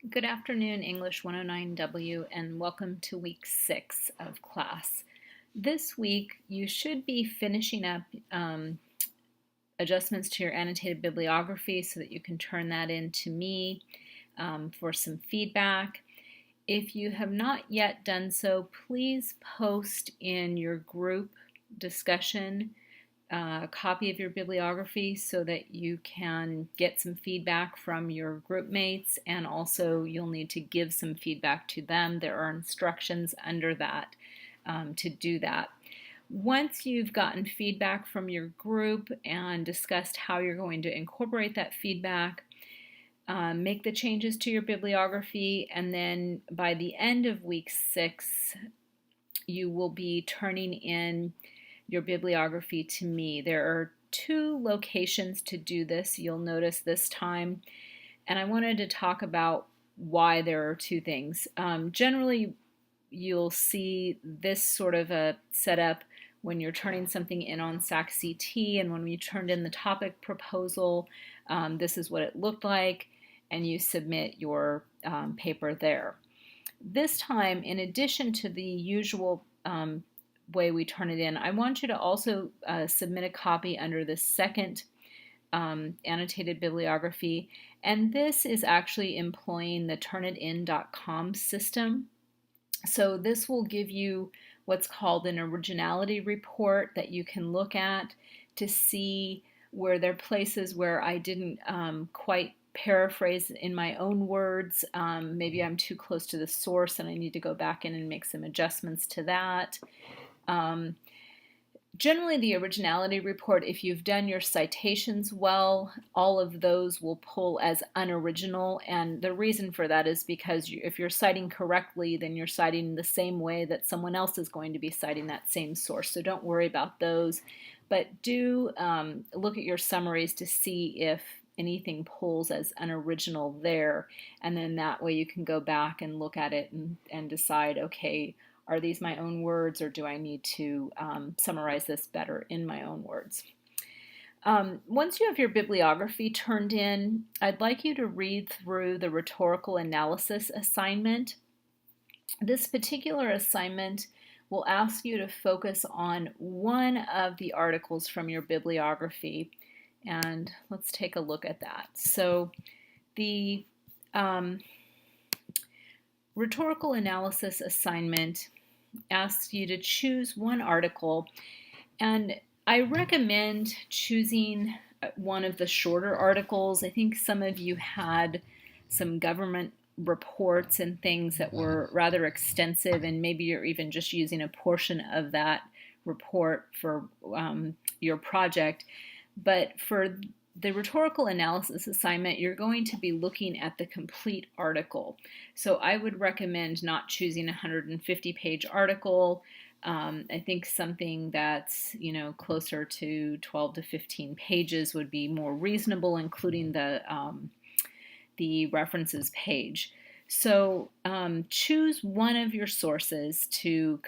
Good afternoon, English 109W, and welcome to week 6 of class. This week, you should be finishing up adjustments to your annotated bibliography so that you can turn that in to me for some feedback. If you have not yet done so, please post in your group discussion a copy of your bibliography so that you can get some feedback from your group mates, and also you'll need to give some feedback to them. There are instructions under that to do that. Once you've gotten feedback from your group and discussed how you're going to incorporate that feedback, make the changes to your bibliography, and then by the end of week 6 you will be turning in your bibliography to me. There are 2 locations to do this, you'll notice this time, and I wanted to talk about why there are 2 things. Generally, you'll see this sort of a setup when you're turning something in on SAC-CT, and when we turned in the topic proposal, this is what it looked like, and you submit your paper there. This time, in addition to the usual way we turn it in, I want you to also submit a copy under the second annotated bibliography, and this is actually employing the turnitin.com system. So this will give you what's called an originality report that you can look at to see where there are places where I didn't quite paraphrase in my own words. Maybe I'm too close to the source and I need to go back in and make some adjustments to that. Generally, the originality report, if you've done your citations well, all of those will pull as unoriginal, and the reason for that is because if you're citing correctly, then you're citing the same way that someone else is going to be citing that same source, so don't worry about those, but do look at your summaries to see if anything pulls as unoriginal there, and then that way you can go back and look at it and decide, okay, are these my own words, or do I need to summarize this better in my own words? Once you have your bibliography turned in, I'd like you to read through the rhetorical analysis assignment. This particular assignment will ask you to focus on one of the articles from your bibliography, and let's take a look at that. So the rhetorical analysis assignment asks you to choose one article, and I recommend choosing one of the shorter articles. I think some of you had some government reports and things that were rather extensive, and maybe you're even just using a portion of that report for your project. But for the rhetorical analysis assignment, you're going to be looking at the complete article. So I would recommend not choosing a 150-page article. I think something that's closer to 12 to 15 pages would be more reasonable, including the references page. So choose one of your sources to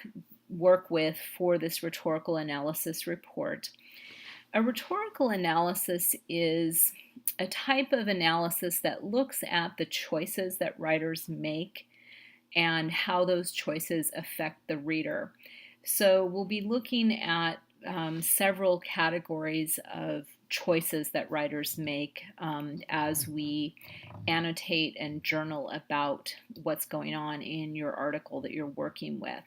work with for this rhetorical analysis report. A rhetorical analysis is a type of analysis that looks at the choices that writers make and how those choices affect the reader. So we'll be looking at several categories of choices that writers make as we annotate and journal about what's going on in your article that you're working with.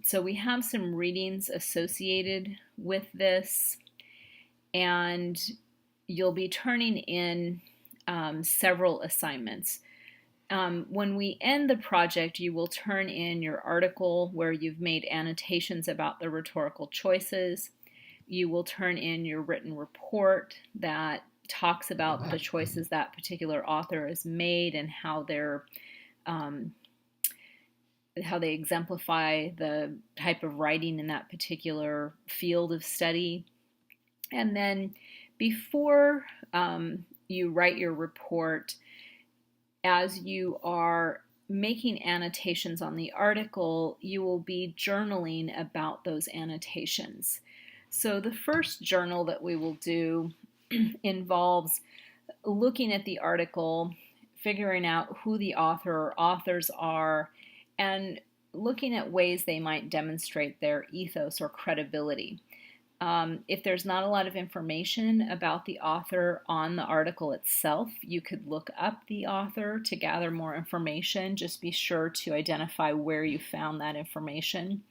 So we have some readings associated with this, and you'll be turning in several assignments. When we end the project, you will turn in your article where you've made annotations about the rhetorical choices. You will turn in your written report that talks about the choices that particular author has made and how they exemplify the type of writing in that particular field of study. And then before you write your report, as you are making annotations on the article, you will be journaling about those annotations. So the first journal that we will do involves looking at the article, figuring out who the author or authors are, and looking at ways they might demonstrate their ethos or credibility. If there's not a lot of information about the author on the article itself, you could look up the author to gather more information. Just be sure to identify where you found that information.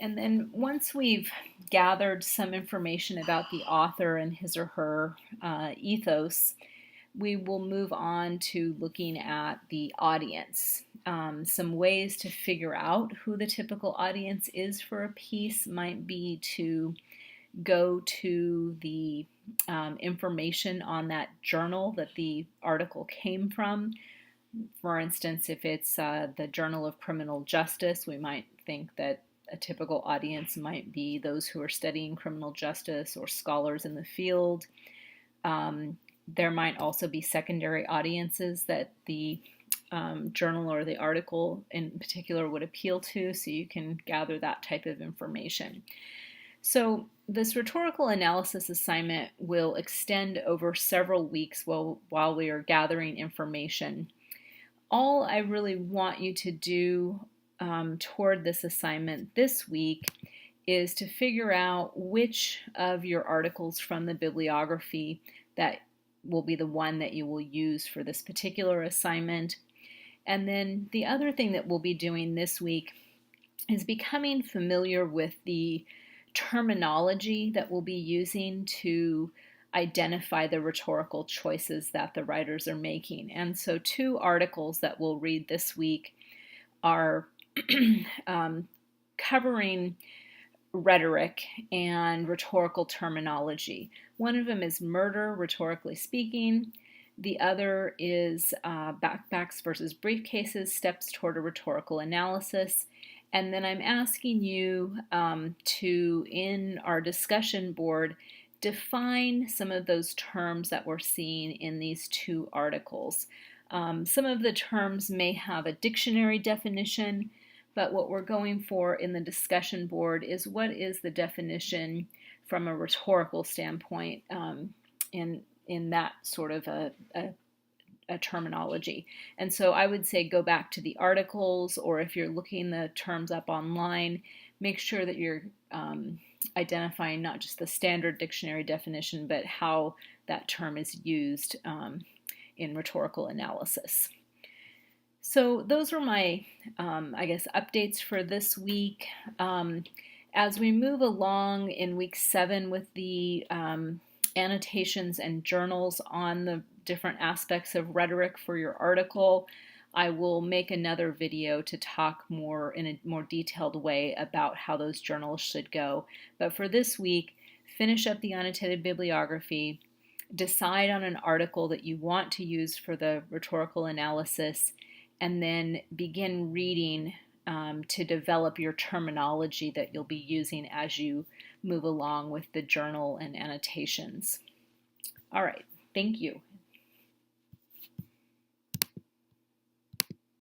And then once we've gathered some information about the author and his or her ethos, we will move on to looking at the audience. Some ways to figure out who the typical audience is for a piece might be to go to the information on that journal that the article came from. For instance, if it's the Journal of Criminal Justice, we might think that a typical audience might be those who are studying criminal justice or scholars in the field. There might also be secondary audiences that the journal or the article in particular would appeal to, so you can gather that type of information. So this rhetorical analysis assignment will extend over several weeks while we are gathering information. All I really want you to do toward this assignment this week is to figure out which of your articles from the bibliography that will be the one that you will use for this particular assignment. And then the other thing that we'll be doing this week is becoming familiar with the terminology that we'll be using to identify the rhetorical choices that the writers are making. And so 2 articles that we'll read this week are covering rhetoric and rhetorical terminology. One of them is Murder, Rhetorically Speaking. The other is Backpacks versus Briefcases, Steps Toward a Rhetorical Analysis. And then I'm asking you to, in our discussion board, define some of those terms that we're seeing in these 2 articles. Some of the terms may have a dictionary definition, but what we're going for in the discussion board is what is the definition from a rhetorical standpoint in that sort of a terminology. And so I would say go back to the articles, or if you're looking the terms up online, make sure that you're identifying not just the standard dictionary definition, but how that term is used in rhetorical analysis. So those were my, I guess, updates for this week. As we move along in week 7 with the annotations and journals on the different aspects of rhetoric for your article, I will make another video to talk more in a more detailed way about how those journals should go. But for this week, finish up the annotated bibliography, decide on an article that you want to use for the rhetorical analysis, and then begin reading to develop your terminology that you'll be using as you move along with the journal and annotations. All right, thank you.